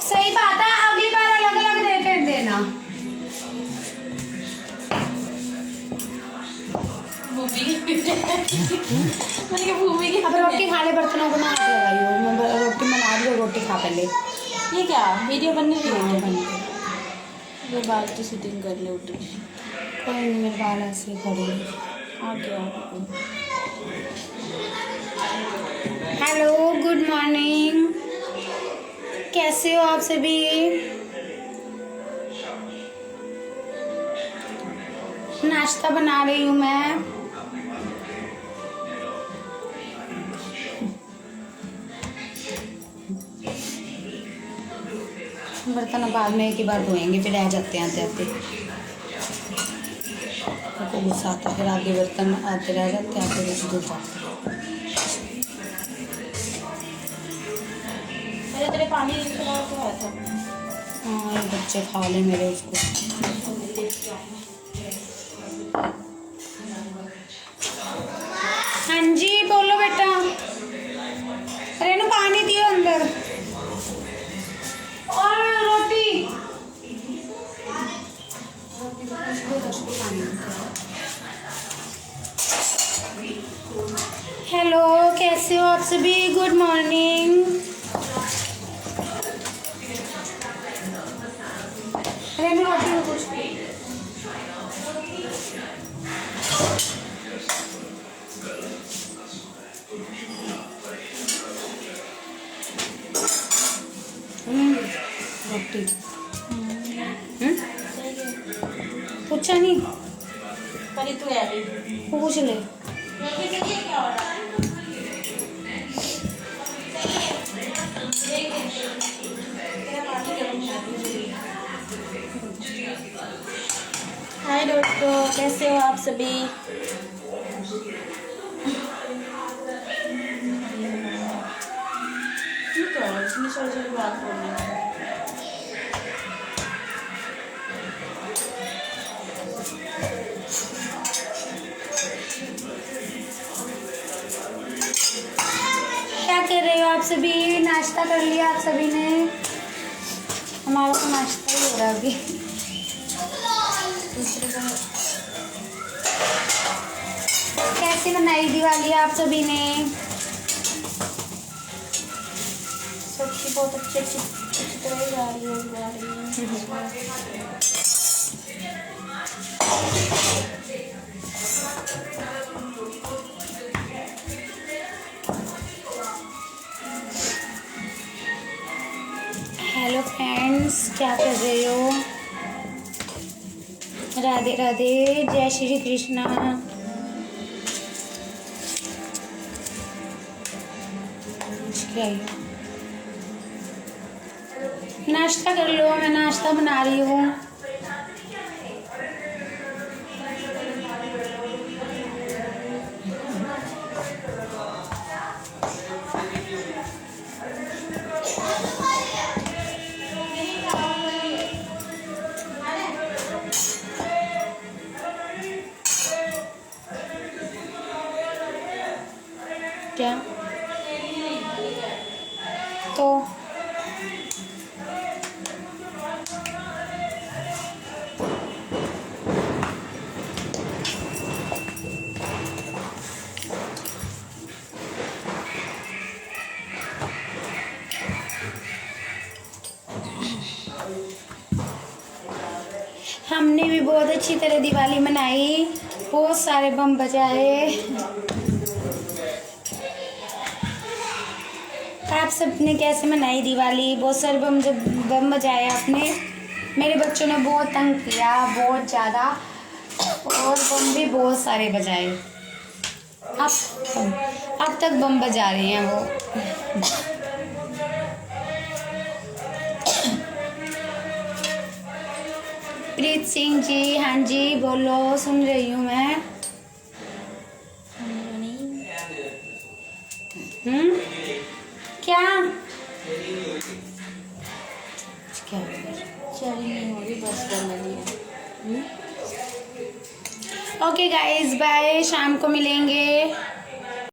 सही बात है, अगली बार अलग अलग रेटेड देना। अब रोटी खाने बर्तनों को ना हाथ लगाइयो। मैं रोटी बना रही हूँ, रोटी खा पहले। ये क्या वीडियो बनने रही है? ये बाल की शूटिंग कर ले उठी। कोई नहीं, मेरे बाल ऐसे ही खड़े हैं। आ गया। हेलो, गुड मॉर्निंग, कैसे हो आप सभी? नाश्ता बना रही हूँ मैं। बर्तन बाद में एक ही बार धोएंगे, फिर रह जाते हैं आते आते। को गुस्सा आता है, फिर आगे बर्तन आते रह जाते हैं, आते धुल जाते। अरे तेरे पानी खिलाओ तो आया था। हाँ, ये बच्चे खा ले मेरे उसको। हाँ जी बोलो बेटा। रेनू पानी दियो अंदर और रोटी। हेलो, कैसे हो आप सभी? Good morning. रेनू रोटी में कुछ रोटी पूछा नहीं, पर तू है पूछ ले। हाय दोस्तों, कैसे हो आप सभी? ठीक है, इतनी सारी बात बोलनी है। क्या कर रहे हो आप सभी? नाश्ता कर लिया आप सभी ने? हमारा तो नाश्ता ही हो रहा है अभी। कैसी मनाई दिवाली आप सभी ने? सब्जी बहुत अच्छी अच्छी तरह जा रही है दिवाली। हेलो फ्रेंड्स, क्या कर रहे हो? राधे राधे, जय श्री कृष्णा। नाश्ता कर लो, मैं नाश्ता बना रही हूँ। क्या तो हमने भी बहुत अच्छी तरह दिवाली मनाई, बहुत सारे बम बजाए। आप सबने कैसे मनाई दिवाली? बहुत सारे बम बजाए आपने। मेरे बच्चों ने बहुत तंग किया, बहुत ज़्यादा, और बम भी बहुत सारे बजाए। अब तक बम बजा रहे हैं वो। प्रीत सिंह जी, हाँ जी बोलो, सुन रही हूँ मैं। क्या चल नहीं हो रही, बस बन रही है। ओके गाइस बाय, शाम को मिलेंगे।